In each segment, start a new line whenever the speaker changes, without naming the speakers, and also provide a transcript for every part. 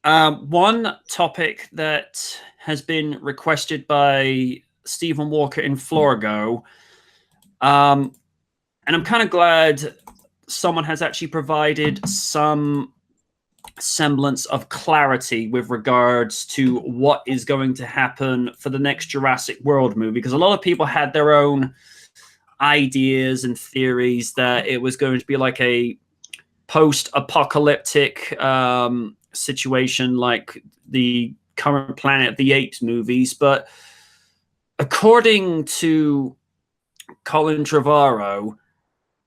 One topic that has been requested by Stephen Walker-Emflorgo, and I'm kind of glad someone has actually provided some semblance of clarity with regards to what is going to happen for the next Jurassic World movie, because a lot of people had their own ideas and theories that it was going to be like a post-apocalyptic situation like the current Planet of the Apes movies. But according to Colin Trevorrow,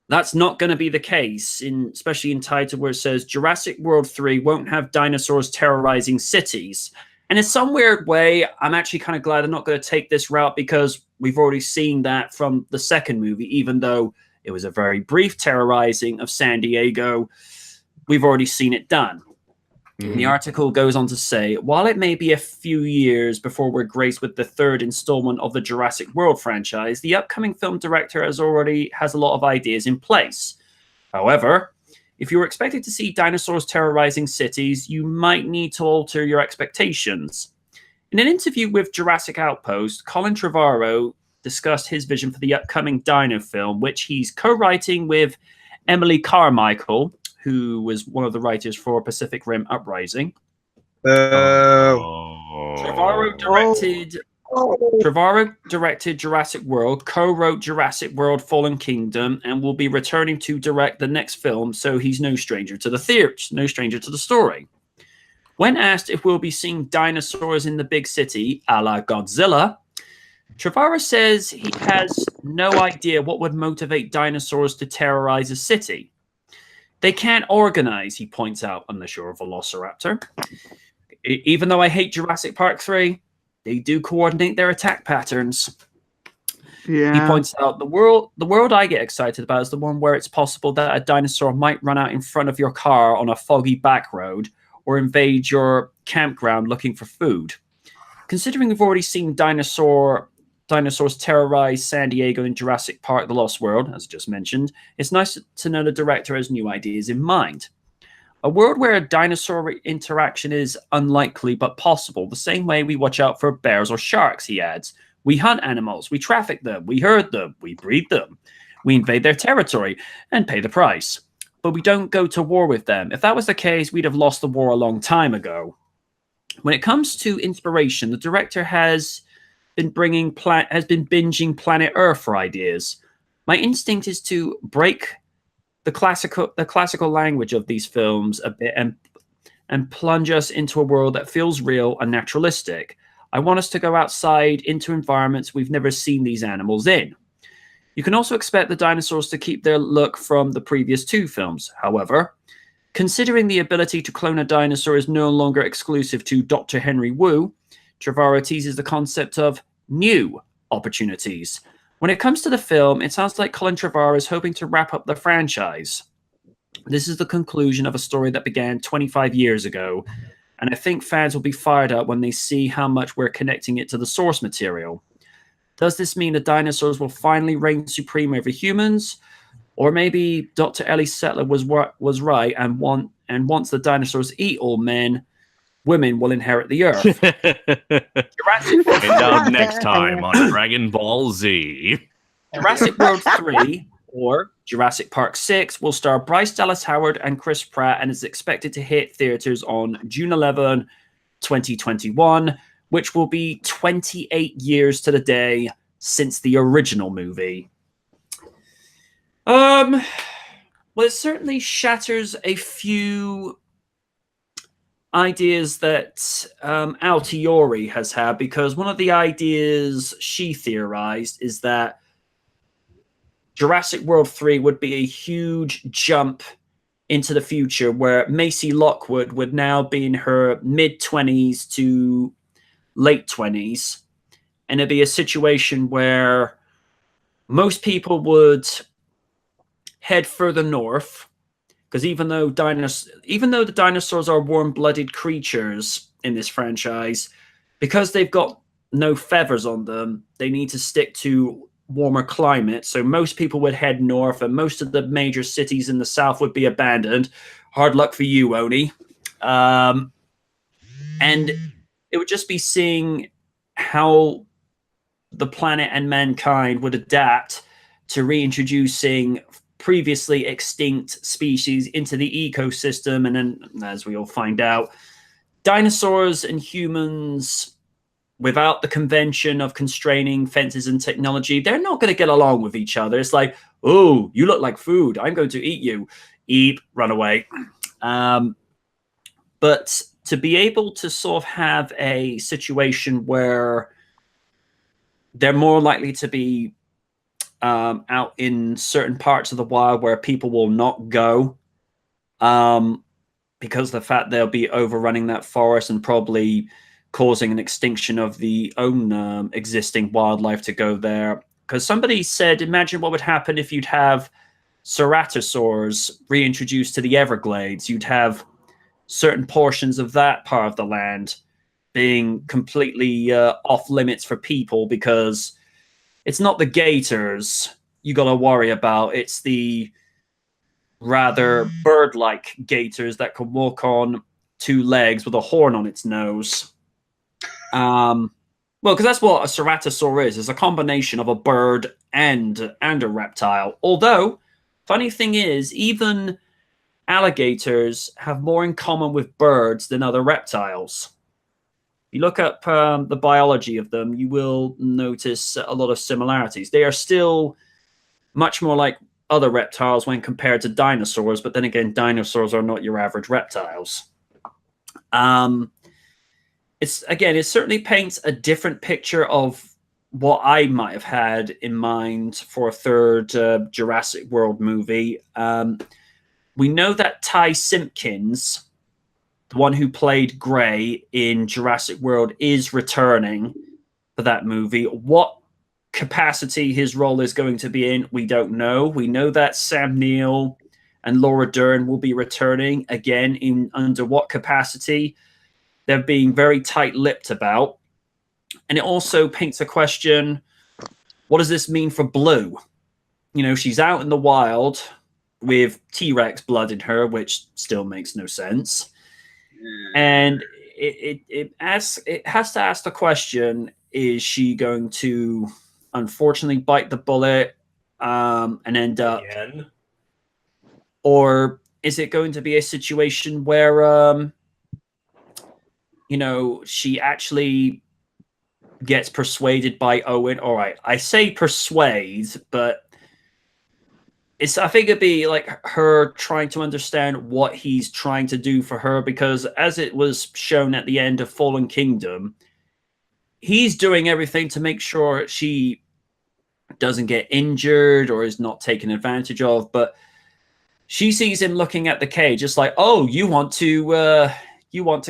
that's not going to be the case, especially in title where it says Jurassic World 3 won't have dinosaurs terrorizing cities. And in some weird way, I'm actually kind of glad I'm not going to take this route, because we've already seen that from the second movie. Even though it was a very brief terrorizing of San Diego, we've already seen it done. The article goes on to say, while it may be a few years before we're graced with the third installment of the Jurassic World franchise, the upcoming film director has a lot of ideas in place. However, if you're expected to see dinosaurs terrorizing cities, you might need to alter your expectations. In an interview with Jurassic Outpost, Colin Trevorrow discussed his vision for the upcoming dino film, which he's co-writing with Emily Carmichael, who was one of the writers for Pacific Rim Uprising. Trevorrow directed Jurassic World, co-wrote Jurassic World Fallen Kingdom, and will be returning to direct the next film, so he's no stranger to the theories, no stranger to the story. When asked if we'll be seeing dinosaurs in the big city, a la Godzilla, Trevorrow says he has no idea what would motivate dinosaurs to terrorize a city. They can't organize, he points out, unsure of Velociraptor. Even though I hate Jurassic Park 3, they do coordinate their attack patterns. Yeah. He points out the world I get excited about is the one where it's possible that a dinosaur might run out in front of your car on a foggy back road or invade your campground looking for food. Considering we've already seen dinosaurs terrorize San Diego in Jurassic Park: The Lost World, as just mentioned, it's nice to know the director has new ideas in mind. A world where a dinosaur interaction is unlikely but possible, the same way we watch out for bears or sharks, he adds. We hunt animals, we traffic them, we herd them, we breed them. We invade their territory and pay the price. But we don't go to war with them. If that was the case, we'd have lost the war a long time ago. When it comes to inspiration, the director has been binging Planet Earth for ideas. My instinct is to break the classical language of these films a bit and plunge us into a world that feels real and naturalistic. I want us to go outside into environments we've never seen these animals in. You can also expect the dinosaurs to keep their look from the previous two films. However, considering the ability to clone a dinosaur is no longer exclusive to Dr. Henry Wu, Trevorrow teases the concept of new opportunities. When it comes to the film, it sounds like Colin Trevorrow is hoping to wrap up the franchise. This is the conclusion of a story that began 25 years ago, and I think fans will be fired up when they see how much we're connecting it to the source material. Does this mean the dinosaurs will finally reign supreme over humans? Or maybe Dr. Ellie Settler was right, and once the dinosaurs eat all men, women will inherit the earth.
Find out next time on Dragon Ball Z.
Jurassic World 3, or Jurassic Park 6, will star Bryce Dallas Howard and Chris Pratt and is expected to hit theaters on June 11, 2021, which will be 28 years to the day since the original movie. Well, it certainly shatters a few ideas that Altiori has had, because one of the ideas she theorized is that Jurassic World 3 would be a huge jump into the future, where Macy Lockwood would now be in her mid-20s to late 20s, and it'd be a situation where most people would head further north, because even though the dinosaurs are warm-blooded creatures in this franchise, because they've got no feathers on them, they need to stick to warmer climate. So most people would head north, and most of the major cities in the south would be abandoned. Hard luck for you, Oni. And it would just be seeing how the planet and mankind would adapt to reintroducing previously extinct species into the ecosystem. And then, as we all find out, dinosaurs and humans, without the convention of constraining fences and technology, they're not going to get along with each other. It's like, oh, you look like food. I'm going to eat you. Eat, run away. But to be able to sort of have a situation where they're more likely to be out in certain parts of the wild where people will not go, because of the fact they'll be overrunning that forest and probably causing an extinction of the own existing wildlife to go there. Because somebody said, imagine what would happen if you'd have ceratosaurs reintroduced to the Everglades. You'd have certain portions of that part of the land being completely off limits for people, because it's not the gators you got to worry about. It's the rather bird-like gators that can walk on two legs with a horn on its nose. Well, because that's what a ceratosaur is. It's a combination of a bird and a reptile. Although, funny thing is, even alligators have more in common with birds than other reptiles. If you look up the biology of them, you will notice a lot of similarities. They are still much more like other reptiles when compared to dinosaurs, but then again, dinosaurs are not your average reptiles. It certainly paints a different picture of what I might have had in mind for a third Jurassic World movie. We know that Ty Simpkins, the one who played Gray in Jurassic World, is returning for that movie. What capacity his role is going to be in, we don't know. We know that Sam Neill and Laura Dern will be returning again. In under what capacity, they're being very tight-lipped about. And it also paints a question, what does this mean for Blue? You know, she's out in the wild with T-Rex blood in her, which still makes no sense. And it has to ask the question, is she going to unfortunately bite the bullet and end up... Again? Or is it going to be a situation where... she actually gets persuaded by Owen? All right, I say persuade, but I think it'd be like her trying to understand what he's trying to do for her, because as it was shown at the end of Fallen Kingdom, he's doing everything to make sure she doesn't get injured or is not taken advantage of, but she sees him looking at the cage, just like, oh, you want to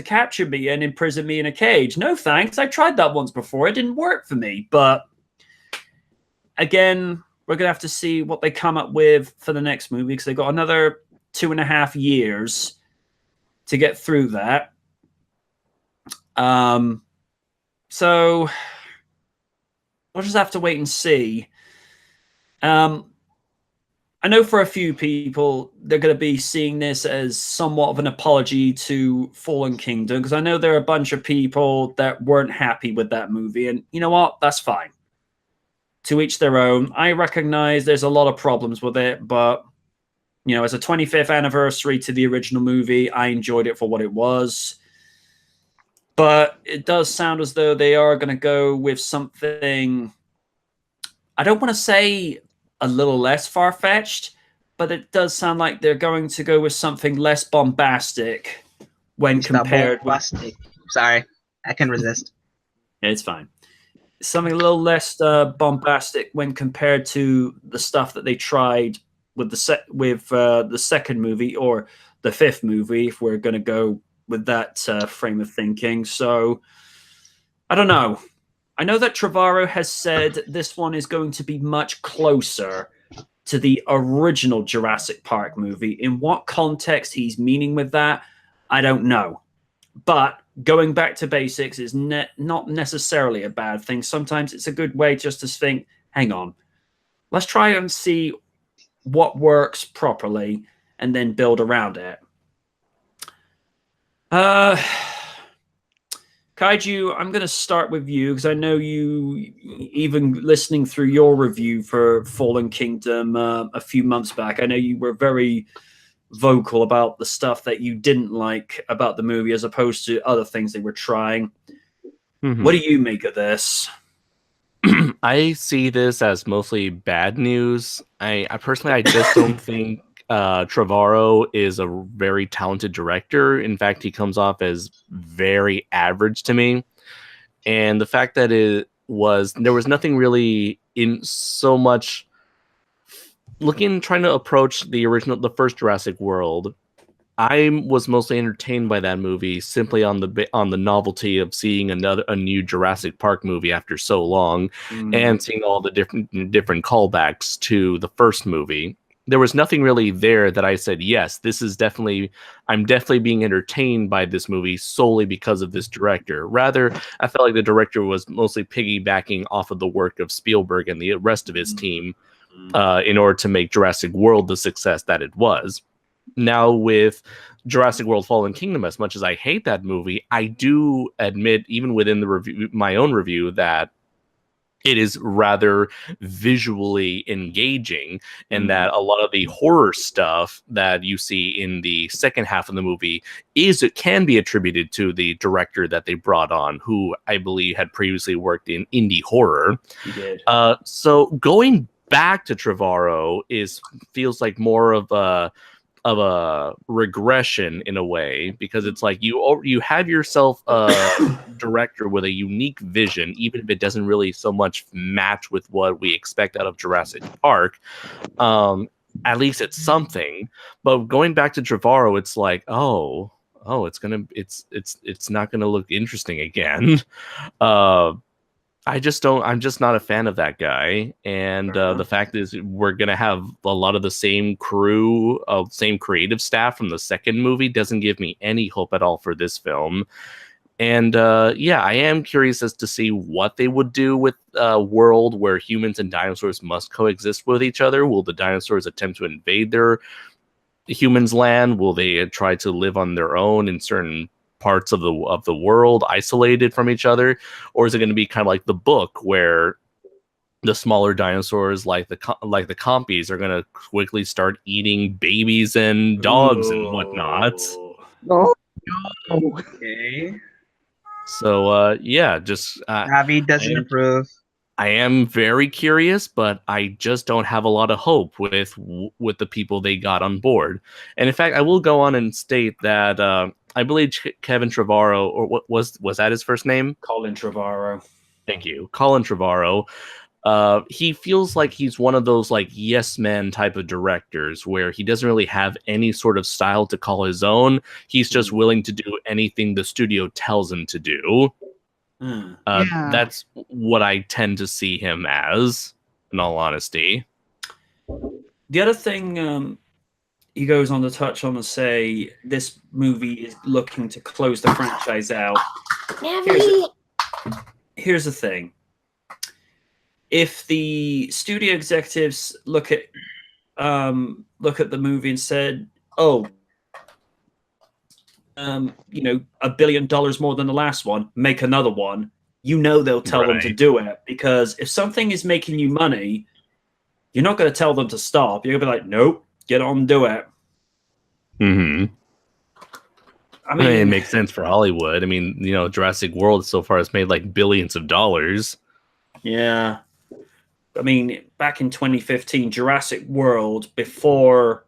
capture me and imprison me in a cage? No, thanks. I tried that once before. It didn't work for me. But again, we're going to have to see what they come up with for the next movie, because they've got another 2.5 years to get through that. So we'll just have to wait and see. I know for a few people, they're going to be seeing this as somewhat of an apology to Fallen Kingdom, because I know there are a bunch of people that weren't happy with that movie. And you know what? That's fine. To each their own. I recognize there's a lot of problems with it, but, as a 25th anniversary to the original movie, I enjoyed it for what it was. But it does sound as though they are going to go with something, I don't want to say a little less far-fetched, but it does sound like they're going to go with something less bombastic when compared with...
Sorry, I can resist.
It's fine. Something a little less bombastic when compared to the stuff that they tried with the second movie, or the fifth movie, if we're going to go with that frame of thinking. So, I don't know. I know that Trevorrow has said this one is going to be much closer to the original Jurassic Park movie. In what context he's meaning with that, I don't know. But going back to basics is not necessarily a bad thing. Sometimes it's a good way just to think, hang on, let's try and see what works properly and then build around it. Kaiju, I'm going to start with you because I know you, even listening through your review for Fallen Kingdom a few months back, I know you were very vocal about the stuff that you didn't like about the movie as opposed to other things they were trying. What do you make of this?
I see this as mostly bad news. I personally, I just don't think Trevorrow is a very talented director. In fact, he comes off as very average to me. And the fact that there was nothing really in so much trying to approach the first Jurassic World. I was mostly entertained by that movie simply on the novelty of seeing a new Jurassic Park movie after so long, and seeing all the different callbacks to the first movie. There was nothing really there that I said, yes, I'm definitely being entertained by this movie solely because of this director. Rather, I felt like the director was mostly piggybacking off of the work of Spielberg and the rest of his team in order to make Jurassic World the success that it was. Now with Jurassic World Fallen Kingdom, as much as I hate that movie, I do admit, even within the review, my own review, that it is rather visually engaging, and that a lot of the horror stuff that you see in the second half of the movie can be attributed to the director that they brought on, who I believe had previously worked in indie horror.
He did.
So going back to Trevorrow feels like more of a regression in a way, because it's like you have yourself a director with a unique vision, even if it doesn't really so much match with what we expect out of Jurassic Park. At least it's something. But going back to Trevorrow, it's like, it's not gonna look interesting again. I'm just not a fan of that guy. And the fact is, we're going to have a lot of the same same creative staff from the second movie doesn't give me any hope at all for this film. And I am curious as to see what they would do with a world where humans and dinosaurs must coexist with each other. Will the dinosaurs attempt to invade their humans' land? Will they try to live on their own in certain parts of the world, isolated from each other? Or is it going to be kind of like the book, where the smaller dinosaurs like the compies are going to quickly start eating babies and dogs and whatnot?
Oh, okay.
So just
Abby doesn't approve.
I am very curious, but I just don't have a lot of hope with the people they got on board. And in fact, I will go on and state that I believe Kevin Trevorrow, or what was that his first name?
Colin Trevorrow.
Thank you, Colin Trevorrow. He feels like he's one of those like yes men type of directors where he doesn't really have any sort of style to call his own. He's just willing to do anything the studio tells him to do. That's what I tend to see him as, in all honesty.
The other thing he goes on to touch on and say this movie is looking to close the franchise out. Here's the thing. If the studio executives look at the movie and said, $1 billion more than the last one, make another one, they'll tell them to do it. Because if something is making you money, you're not going to tell them to stop. You're going to be like, nope, get on and do it.
I mean, it makes sense for Hollywood. I mean, Jurassic World so far has made like billions of dollars.
Yeah. I mean, back in 2015, Jurassic World, before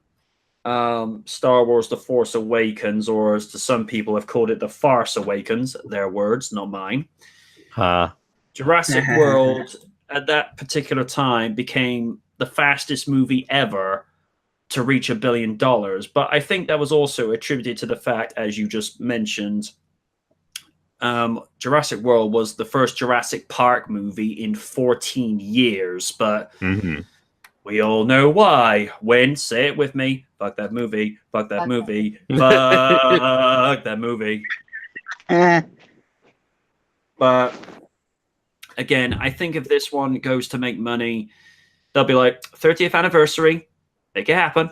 Star Wars The Force Awakens, or as to some people have called it, The Farce Awakens, their words, not mine. Jurassic World, at that particular time, became the fastest movie ever to reach $1 billion. But I think that was also attributed to the fact, as you just mentioned, Jurassic World was the first Jurassic Park movie in 14 years. But we all know why. When, say it with me, fuck that movie, fuck that movie, fuck that movie. But again, I think if this one goes to make money, they'll be like, 30th anniversary, make it happen.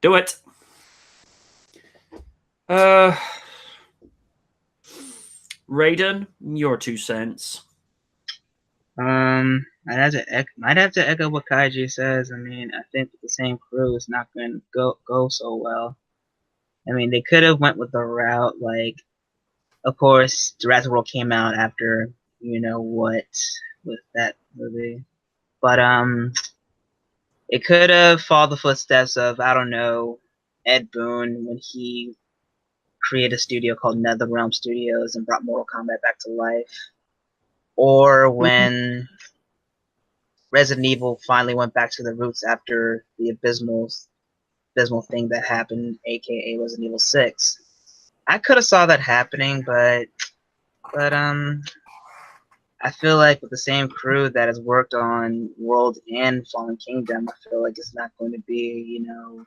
Do it. Raiden, your 2 cents.
Might have to echo what Kaiju says. I mean, I think the same crew is not going to go so well. I mean, they could have went with the route like, of course, Jurassic World came out after you know what with that movie, but it could have followed the footsteps of I don't know Ed Boon when he created a studio called NetherRealm Studios and brought Mortal Kombat back to life, or when Resident Evil finally went back to the roots after the abysmal thing that happened, aka Resident Evil 6. I could have saw that happening, but I feel like with the same crew that has worked on World and Fallen Kingdom, I feel like it's not going to be, you know,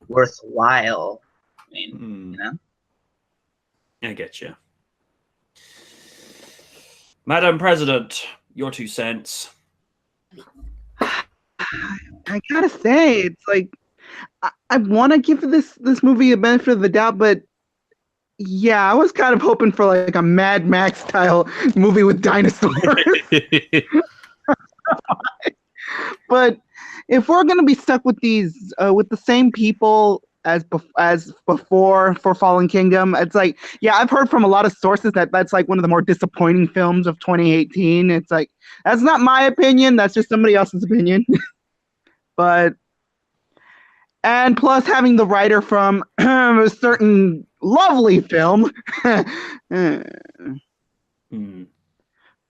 worthwhile. I mean, you know?
I get you. Madam President, your 2 cents.
I gotta say, it's like I want to give this movie a benefit of the doubt, but yeah, I was kind of hoping for like a Mad Max style movie with dinosaurs. But if we're gonna be stuck with these with the same people as before for Fallen Kingdom, it's like, yeah, I've heard from a lot of sources that that's like one of the more disappointing films of 2018. It's like, that's not my opinion, that's just somebody else's opinion. But and plus having the writer from a certain lovely film.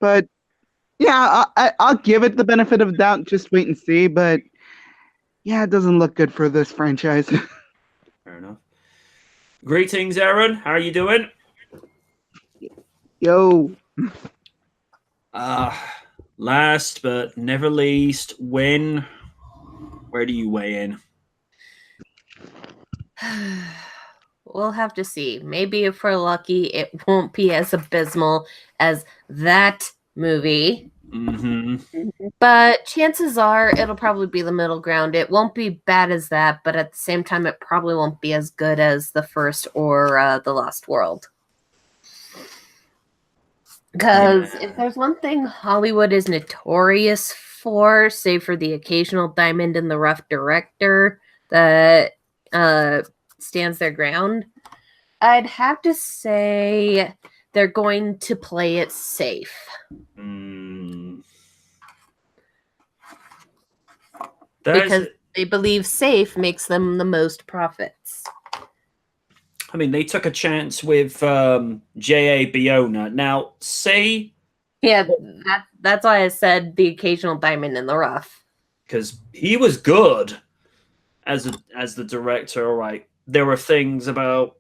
But yeah, I'll give it the benefit of the doubt, just wait and see. But yeah, it doesn't look good for this franchise.
Fair enough. Greetings, Aaron. How are you doing?
Yo.
Last but never least, Win. Where do you weigh in?
We'll have to see. Maybe if we're lucky, it won't be as abysmal as that movie. But chances are it'll probably be the middle ground. It won't be bad as that, but at the same time, it probably won't be as good as the first or The Lost World. Because if there's one thing Hollywood is notorious for, save for the occasional diamond in the rough director that stands their ground, I'd have to say they're going to play it safe. Because they believe safe makes them the most profits.
I mean, they took a chance with J.A. Bayona. Now, say...
Yeah, that's why I said the occasional diamond in the rough.
Because he was good as the director. All right, there were things about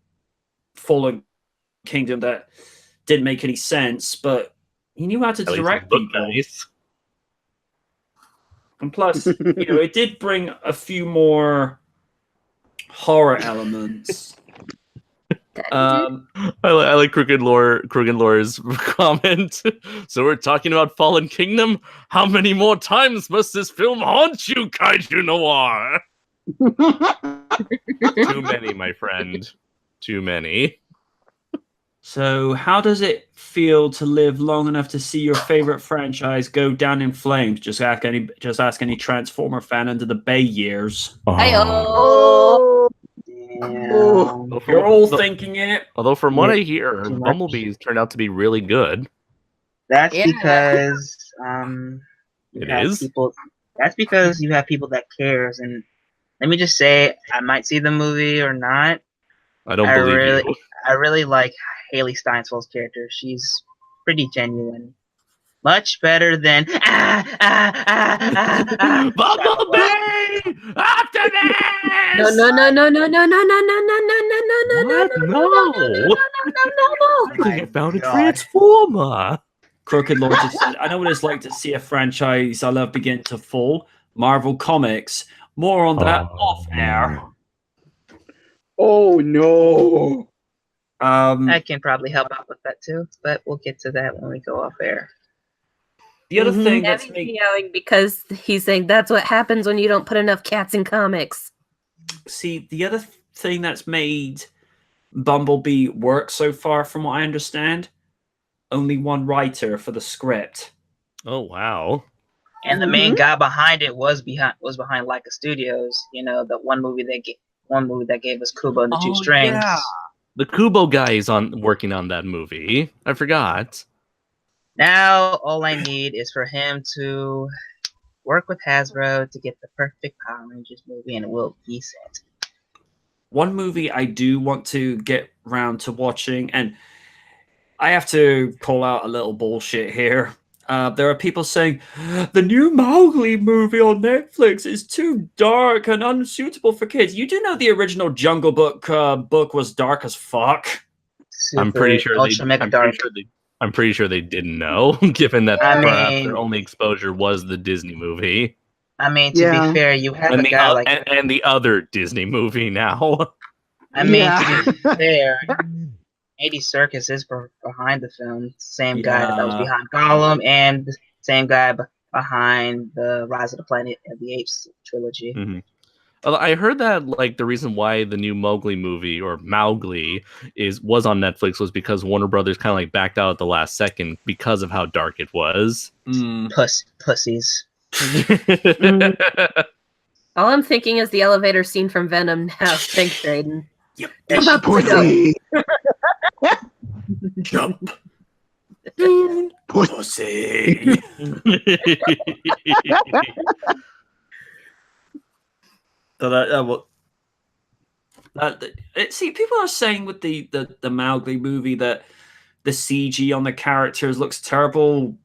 Fallen Kingdom that didn't make any sense, but he knew how to direct people. Nice. And plus, it did bring a few more horror elements.
I like Crooked Lore's comment. So we're talking about Fallen Kingdom. How many more times must this film haunt you, Kaiju Noir? Too many, my friend. Too many.
So, how does it feel to live long enough to see your favorite franchise go down in flames? Just ask any Transformer fan under the Bay years.
Oh.
You're all thinking it.
Although from what I hear, Bumblebees turned out to be really good.
That's because that's because you have people that cares. And let me just say, I might see the movie or not.
I don't believe you.
I really like Haley Steinfeld's character. She's pretty genuine. Much better than
Bumblebee! After this!
No.
I found a Transformer.
Crooked Lord just said, I know what it's like to see a franchise I love begin to fall. Marvel Comics. More on that off air.
Oh no.
I can probably help out with that too, but we'll get to that when we go off air.
The other thing that's
because he's saying that's what happens when you don't put enough cats in comics.
See, the other thing that's made Bumblebee work so far, from what I understand, only one writer for the script.
Oh wow.
And the main guy behind it was behind Leica Studios. You know, the one movie that gave us Kubo and the Two Strings.
Yeah. The Kubo guy is working on that movie. I forgot.
Now all I need is for him to work with Hasbro to get the perfect Power Rangers movie, and it will be set.
One movie I do want to get round to watching, and I have to call out a little bullshit here. There are people saying the new Mowgli movie on Netflix is too dark and unsuitable for kids. You do know the original Jungle Book book was dark as fuck.
I'm pretty sure they didn't know, given that perhaps their only exposure was the Disney movie.
I mean, to be fair, you have a guy like
and the other Disney movie now.
I mean, to be fair, Andy Serkis is behind the film. Same guy that was behind Gollum, and the same guy behind the Rise of the Planet of the Apes trilogy.
Mm-hmm. I heard that like the reason why the new Mowgli movie or Mowgli was on Netflix was because Warner Brothers kind of like backed out at the last second because of how dark it was.
Pussies.
All I'm thinking is the elevator scene from Venom now. Thanks, Raiden.
Yep.
Pussy.
Jump. Pussy. See, people are saying with the Mowgli movie that the CG on the characters looks terrible.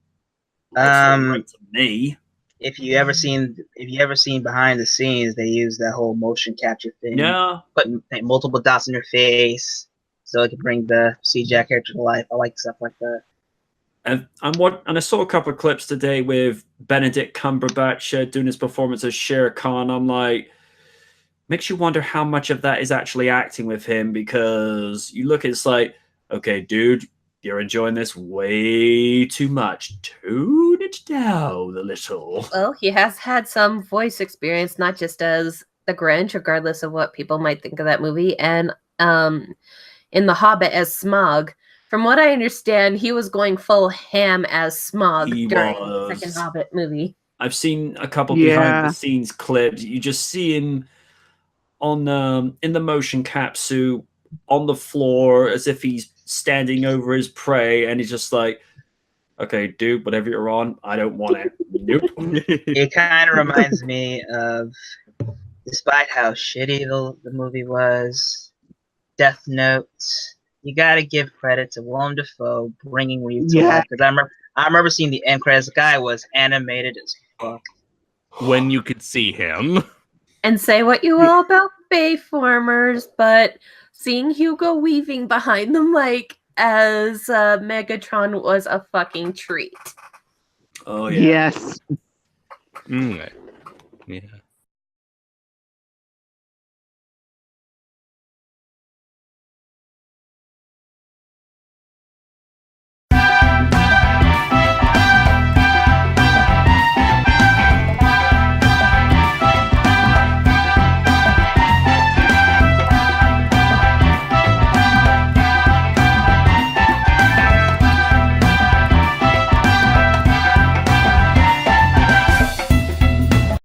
Right to me.
If you ever seen behind the scenes, they use that whole motion capture thing.
Yeah.
Putting multiple dots in your face so it can bring the CGI character to life. I like stuff like that.
And I saw a couple of clips today with Benedict Cumberbatch doing his performance as Shere Khan. I'm like, makes you wonder how much of that is actually acting with him, because you look, it's like, okay, dude, you're enjoying this way too much. Tune it down a little.
Well, he has had some voice experience, not just as the Grinch, regardless of what people might think of that movie, and in The Hobbit as Smaug. From what I understand, he was going full ham as Smaug during the second Hobbit movie.
I've seen a couple behind-the-scenes clips. You just see him on in the motion cap suit on the floor as if he's standing over his prey, and he's just like, okay, dude, whatever you're on, I don't want it. Nope.
It kind of reminds me of, despite how shitty the movie was, Death Note. You gotta give credit to Willem Dafoe bringing Ryu to life. Because I remember seeing the end credits. The guy was animated as fuck.
When you could see him.
And say what you will about Bayformers, but seeing Hugo Weaving behind the mic as Megatron was a fucking treat.
Oh, yeah.
Yes.
Yeah.